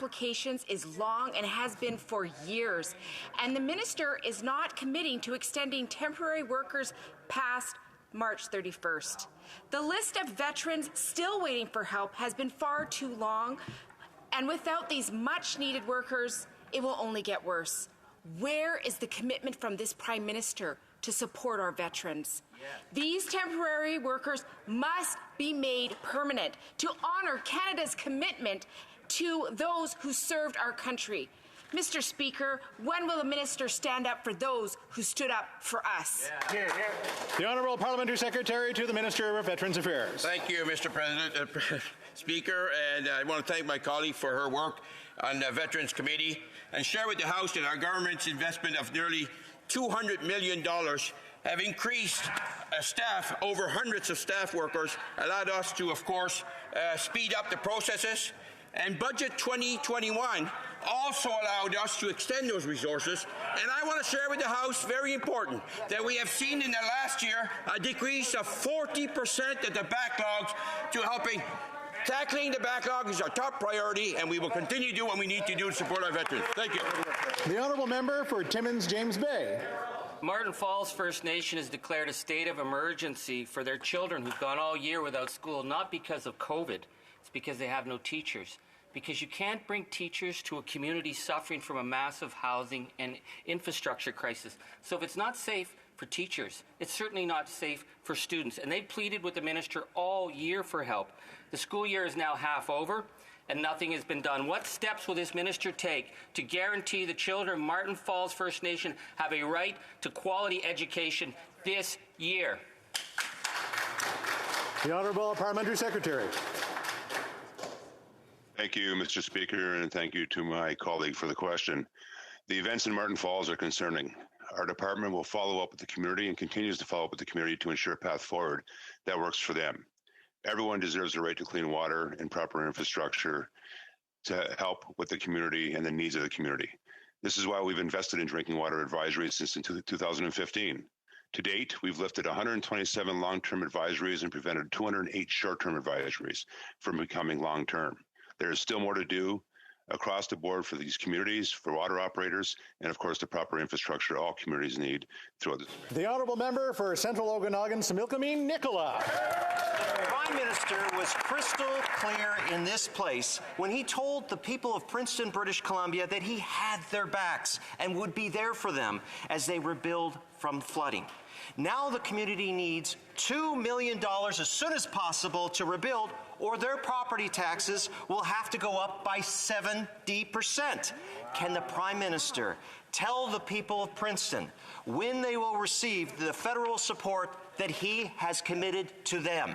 applications is long and has been for years, and the minister is not committing to extending temporary workers past March 31st. The list of veterans still waiting for help has been far too long, and without these much-needed workers, it will only get worse. Where is the commitment from this Prime Minister to support our veterans? These temporary workers must be made permanent to honour Canada's commitment to those who served our country. Mr. Speaker, when will the minister stand up for those who stood up for us? The Honourable Parliamentary Secretary to the Minister of Veterans Affairs. Thank you, Mr. President, Speaker, and I want to thank my colleague for her work on the Veterans Committee and share with the House that our government's investment of nearly $200 million have increased staff, over hundreds of staff workers, allowed us to, of course, speed up the processes. And Budget 2021 also allowed us to extend those resources. And I want to share with the House, very important, that we have seen in the last year a decrease of 40% of the backlogs to helping. Tackling the backlog is our top priority, and we will continue to do what we need to do to support our veterans. Thank you. The Honourable Member for Timmins James Bay. Martin Falls First Nation has declared a state of emergency for their children who've gone all year without school, not because of COVID. It's because they have no teachers. Because you can't bring teachers to a community suffering from a massive housing and infrastructure crisis. So if it's not safe for teachers, it's certainly not safe for students. And they pleaded with the minister all year for help. The school year is now half over, and nothing has been done. What steps will this minister take to guarantee the children of Martin Falls First Nation have a right to quality education this year? The Honourable Parliamentary Secretary. Thank you, Mr. Speaker, and thank you to my colleague for the question. The events in Martin Falls are concerning. Our department will follow up with the community and continues to follow up with the community to ensure a path forward that works for them. Everyone deserves the right to clean water and proper infrastructure to help with the community and the needs of the community. This is why we've invested in drinking water advisories since 2015. To date, we've lifted 127 long-term advisories and prevented 208 short-term advisories from becoming long-term. There is still more to do across the board for these communities, for water operators, and of course the proper infrastructure all communities need throughout the... The Honourable Member for Central Okanagan, Similkameen Nicola. The Prime Minister was crystal clear in this place when he told the people of Princeton, British Columbia that he had their backs and would be there for them as they rebuild from flooding. Now the community needs $2 million as soon as possible to rebuild, or their property taxes will have to go up by 70%. Can the Prime Minister tell the people of Princeton when they will receive the federal support that he has committed to them?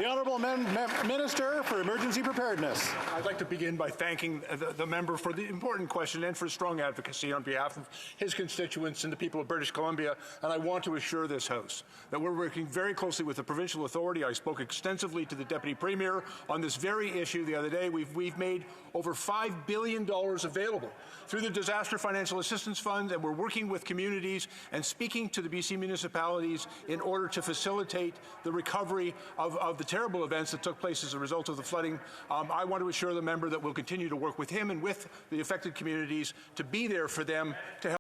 The Honourable Minister for Emergency Preparedness. I'd like to begin by thanking the member for the important question and for strong advocacy on behalf of his constituents and the people of British Columbia. And I want to assure this House that we're working very closely with the provincial authority. I spoke extensively to the Deputy Premier on this very issue the other day. We've made over $5 billion available through the Disaster Financial Assistance Fund, and we're working with communities and speaking to the BC municipalities in order to facilitate the recovery of the terrible events that took place as a result of the flooding. I want to assure the member that we'll continue to work with him and with the affected communities to be there for them to help.